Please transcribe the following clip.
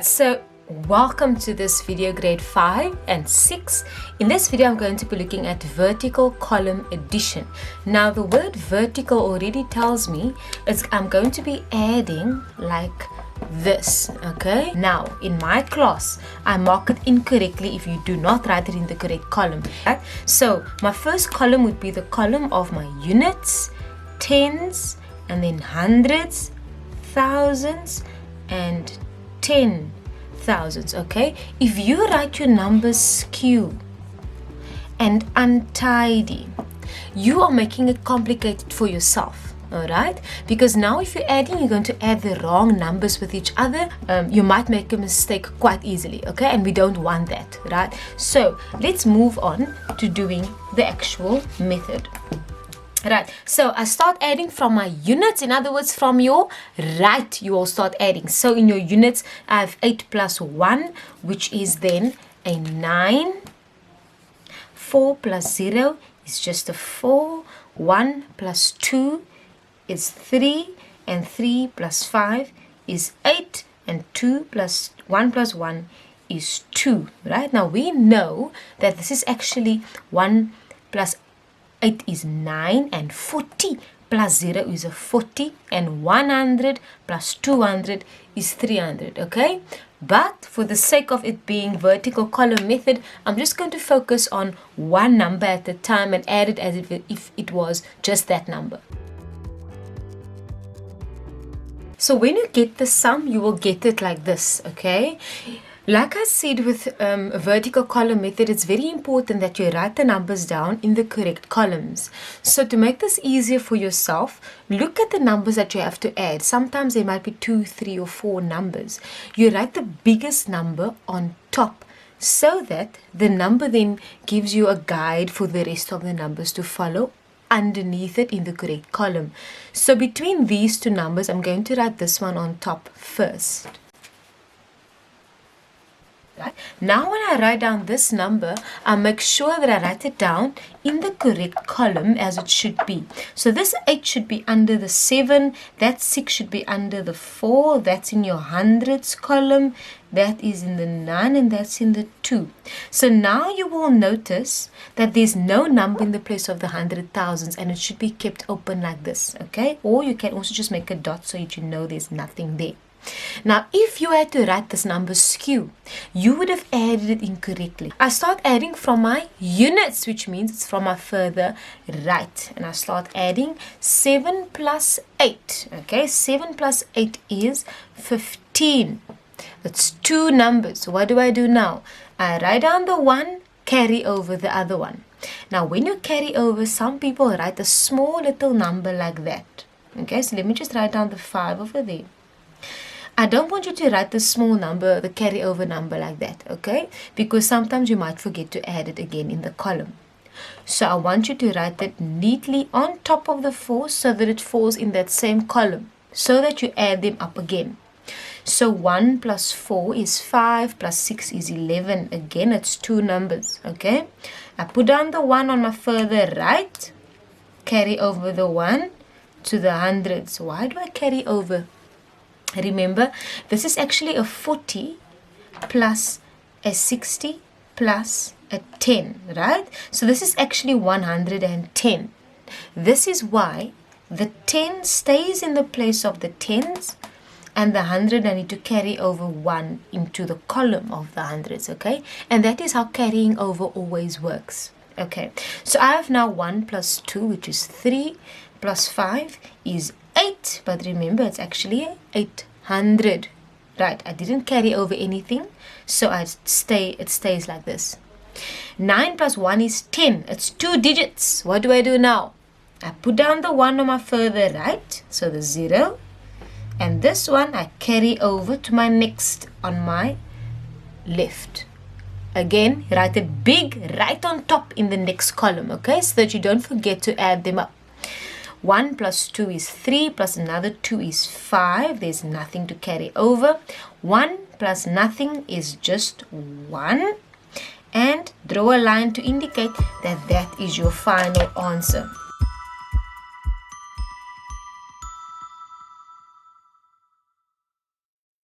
Alright, so welcome to this video, grade 5 and 6. In this video I'm going to be looking at vertical column addition. Now the word vertical already tells me I'm going to be adding like this. Okay, now in my class I mark it incorrectly if you do not write it in the correct column. Right? So my first column would be the column of my units, tens, and then hundreds, thousands, and 10,000s. Okay, if you write your numbers skew and untidy, you are making it complicated for yourself. All right, because now if you're adding, you're going to add the wrong numbers with each other. You might make a mistake quite easily. Okay, and we don't want that, right? So let's move on to doing the actual method. Right, so I start adding from my units. In other words, from your right, you will start adding. So in your units, I have 8 plus 1, which is then a 9. 4 plus 0 is just a 4. 1 plus 2 is 3. And 3 plus 5 is 8. And 1 plus 1 is 2. Right, now we know that this is actually 1 plus 8 is 9, and 40 plus 0 is a 40, and 100 plus 200 is 300, okay? But for the sake of it being vertical column method, I'm just going to focus on one number at a time and add it as if it was just that number. So when you get the sum, you will get it like this, okay? Like I said with a vertical column method, it's very important that you write the numbers down in the correct columns. So to make this easier for yourself, look at the numbers that you have to add. Sometimes there might be 2, 3, or 4 numbers. You write the biggest number on top so that the number then gives you a guide for the rest of the numbers to follow underneath it in the correct column. So between these two numbers, I'm going to write this one on top first. Right. Now when I write down this number, I make sure that I write it down in the correct column as it should be. So this 8 should be under the 7, that 6 should be under the 4, that's in your hundreds column, that is in the 9, and that's in the 2. So now you will notice that there's no number in the place of the hundred thousands, and it should be kept open like this, okay? Or you can also just make a dot so that you know there's nothing there. Now, if you had to write this number skew, you would have added it incorrectly. I start adding from my units, which means it's from my further right. And I start adding 7 plus 8. Okay, 7 plus 8 is 15. That's 2 numbers. What do I do now? I write down the 1, carry over the other one. Now, when you carry over, some people write a small little number like that. Okay, so let me just write down the 5 over there. I don't want you to write the small number, the carryover number like that, okay? Because sometimes you might forget to add it again in the column. So I want you to write that neatly on top of the 4 so that it falls in that same column, so that you add them up again. So 1 plus 4 is 5, plus 6 is 11. Again, it's 2 numbers, okay? I put down the 1 on my further right, carry over the 1 to the hundreds. Why do I carry over? Remember, this is actually a 40 plus a 60 plus a 10, right? So this is actually 110. This is why the 10 stays in the place of the tens, and the 100 I need to carry over 1 into the column of the hundreds, okay? And that is how carrying over always works, okay? So I have now 1 plus 2, which is 3, plus 5 is 8, but remember it's actually 800. Right, I didn't carry over anything, so it stays like this. 9 plus 1 is 10. It's 2 digits. What do I do now? I put down the 1 on my further right, so the 0, and this one I carry over to my next on my left. Again, write it big right on top in the next column, okay, so that you don't forget to add them up. 1 plus 2 is 3, plus another 2 is 5. There's nothing to carry over. 1 plus nothing is just 1. And draw a line to indicate that that is your final answer.